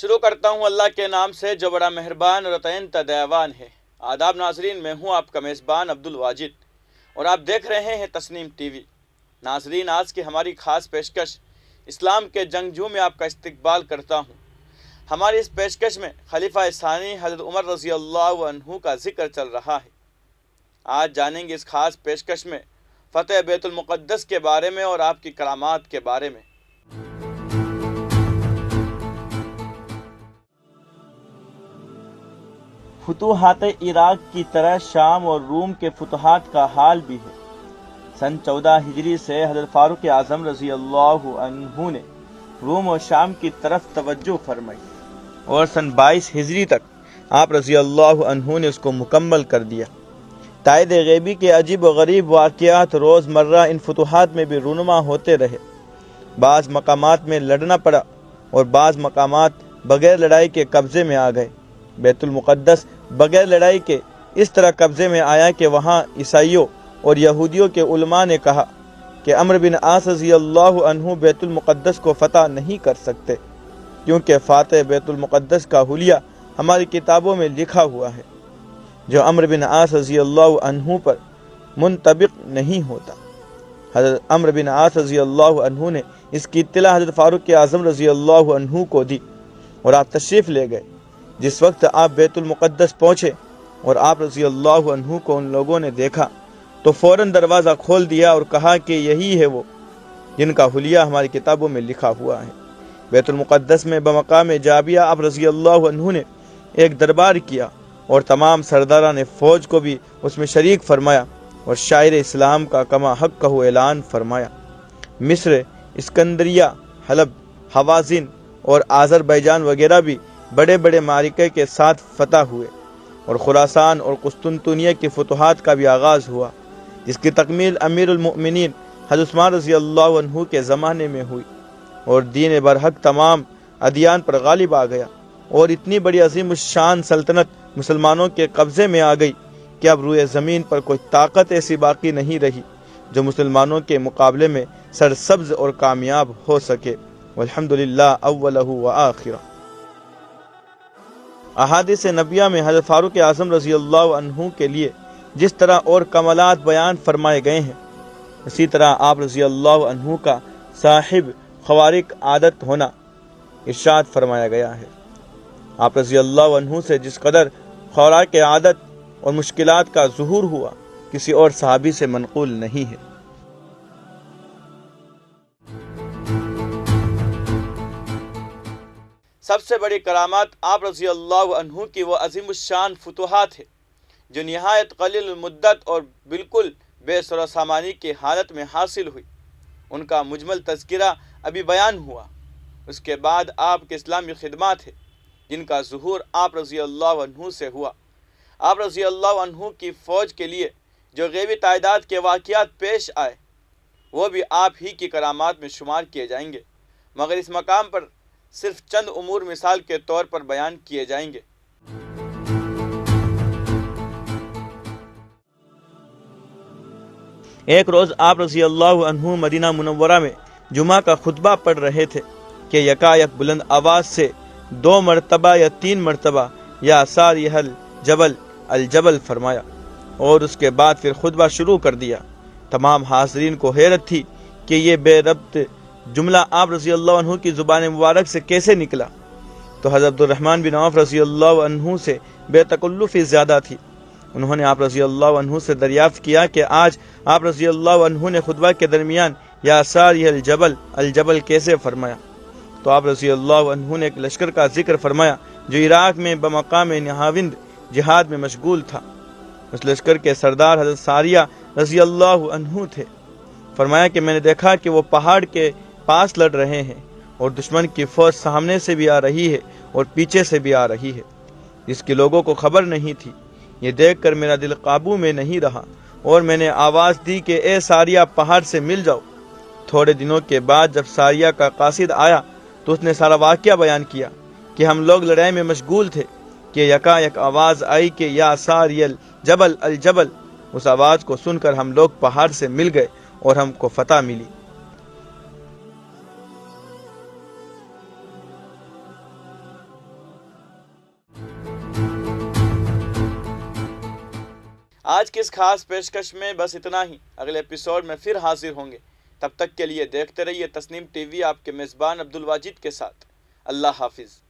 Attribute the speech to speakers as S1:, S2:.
S1: شروع کرتا ہوں اللہ کے نام سے جو بڑا مہربان اور عطاء دیوان ہے۔ آداب ناظرین، میں ہوں آپ کا میزبان عبد الواجد اور آپ دیکھ رہے ہیں تسنیم ٹی وی۔ ناظرین، آج کی ہماری خاص پیشکش اسلام کے جنگجو میں آپ کا استقبال کرتا ہوں۔ ہماری اس پیشکش میں خلیفہ ثانی حضرت عمر رضی اللہ عنہ کا ذکر چل رہا ہے۔ آج جانیں گے اس خاص پیشکش میں فتح بیت المقدس کے بارے میں اور آپ کی کرامات کے بارے میں۔ فتوحات عراق کی طرح شام اور روم کے فتوحات کا حال بھی ہے۔ سن 14 ہجری سے حضرت فاروق اعظم رضی اللہ عنہ نے روم اور شام کی طرف توجہ فرمائی اور سن 22 ہجری تک آپ رضی اللہ عنہ نے اس کو مکمل کر دیا۔ تائید غیبی کے عجیب و غریب واقعات روز مرہ ان فتوحات میں بھی رونما ہوتے رہے۔ بعض مقامات میں لڑنا پڑا اور بعض مقامات بغیر لڑائی کے قبضے میں آ گئے۔ بیت المقدس بغیر لڑائی کے اس طرح قبضے میں آیا کہ وہاں عیسائیوں اور یہودیوں کے علماء نے کہا کہ عمرو بن عاص رضی اللہ عنہ بیت المقدس کو فتح نہیں کر سکتے، کیونکہ فاتح بیت المقدس کا حلیہ ہماری کتابوں میں لکھا ہوا ہے جو عمرو بن عاص رضی اللہ عنہ پر منطبق نہیں ہوتا۔ حضرت عمرو بن عاص رضی اللہ عنہ نے اس کی اطلاع حضرت فاروق اعظم رضی اللہ عنہ کو دی اور آپ تشریف لے گئے۔ جس وقت آپ بیت المقدس پہنچے اور آپ رضی اللہ عنہ کو ان لوگوں نے دیکھا تو فوراً دروازہ کھول دیا اور کہا کہ یہی ہے وہ جن کا حلیہ ہماری کتابوں میں لکھا ہوا ہے۔ بیت المقدس میں بمقام جابیہ آپ رضی اللہ عنہ نے ایک دربار کیا اور تمام سرداران فوج کو بھی اس میں شریک فرمایا اور شاعر اسلام کا کما حق کا اعلان فرمایا۔ مصر، اسکندریہ، حلب، حوازن اور آذربائیجان وغیرہ بھی بڑے بڑے معرکے کے ساتھ فتح ہوئے اور خراسان اور قسطنطنیہ کی فتوحات کا بھی آغاز ہوا، جس کی تکمیل امیر المؤمنین حضرت عثمان رضی اللہ عنہ کے زمانے میں ہوئی اور دین برحق تمام ادیان پر غالب آ گیا اور اتنی بڑی عظیم الشان سلطنت مسلمانوں کے قبضے میں آ گئی کہ اب روئے زمین پر کوئی طاقت ایسی باقی نہیں رہی جو مسلمانوں کے مقابلے میں سرسبز اور کامیاب ہو سکے۔ والحمدللہ اولہ و آخرہ۔ احادیث نبیہ میں حضرت فاروق اعظم رضی اللہ عنہ کے لیے جس طرح اور کمالات بیان فرمائے گئے ہیں، اسی طرح آپ رضی اللہ عنہ کا صاحب خوارق عادت ہونا ارشاد فرمایا گیا ہے۔ آپ رضی اللہ عنہ سے جس قدر خوراک عادت اور مشکلات کا ظہور ہوا کسی اور صحابی سے منقول نہیں ہے۔ سب سے بڑی کرامات آپ رضی اللہ عنہ کی وہ عظیم الشان فتوحات ہے جو نہایت قلیل المدت اور بالکل بے سر و سامانی کی حالت میں حاصل ہوئی۔ ان کا مجمل تذکرہ ابھی بیان ہوا۔ اس کے بعد آپ کے اسلامی خدمات ہیں جن کا ظہور آپ رضی اللہ عنہ سے ہوا۔ آپ رضی اللہ عنہ کی فوج کے لیے جو غیبی تعداد کے واقعات پیش آئے وہ بھی آپ ہی کی کرامات میں شمار کیے جائیں گے، مگر اس مقام پر صرف چند امور مثال کے طور پر بیان کیے جائیں گے۔ ایک روز آپ رضی اللہ عنہ مدینہ منورہ میں جمعہ کا خطبہ پڑھ رہے تھے کہ یکایک بلند آواز سے 2 مرتبہ یا 3 مرتبہ یا ساریہ الجبل الجبل فرمایا اور اس کے بعد پھر خطبہ شروع کر دیا۔ تمام حاضرین کو حیرت تھی کہ یہ بے ربط جملہ آپ رضی اللہ عنہ کی زبان مبارک سے کیسے نکلا، تو حضرت عبد الرحمن بن عوف رضی اللہ عنہ سے بے تکلفی زیادہ تھی۔ انہوں نے آپ رضی اللہ عنہ سے دریافت کیا کہ آج آپ رضی اللہ عنہ نے خطبہ کے درمیان یا ساریہ الجبل الجبل کیسے فرمایا، تو آپ رضی اللہ عنہ نے ایک لشکر کا ذکر فرمایا جو عراق میں بمقام نہاوند جہاد میں مشغول تھا۔ اس لشکر کے سردار حضرت ساریہ رضی اللہ عنہ تھے۔ فرمایا کہ میں نے دیکھا کہ وہ پہاڑ کے پاس لڑ رہے ہیں اور دشمن کی فوج سامنے سے بھی آ رہی ہے اور پیچھے سے بھی آ رہی ہے، جس کی لوگوں کو خبر نہیں تھی۔ یہ دیکھ کر میرا دل قابو میں نہیں رہا اور میں نے آواز دی کہ اے ساریہ پہاڑ سے مل جاؤ۔ تھوڑے دنوں کے بعد جب ساریہ کا قاصد آیا تو اس نے سارا واقعہ بیان کیا کہ ہم لوگ لڑائی میں مشغول تھے کہ یکایک آواز آئی کہ یا ساریہ الجبل الجبل۔ اس آواز کو سن کر ہم لوگ پہاڑ سے مل گئے اور ہم کو فتح ملی۔ آج کی اس خاص پیشکش میں بس اتنا ہی، اگلے ایپیسوڈ میں پھر حاضر ہوں گے۔ تب تک کے لیے دیکھتے رہیے تسنیم ٹی وی، آپ کے میزبان عبدالواجد کے ساتھ۔ اللہ حافظ۔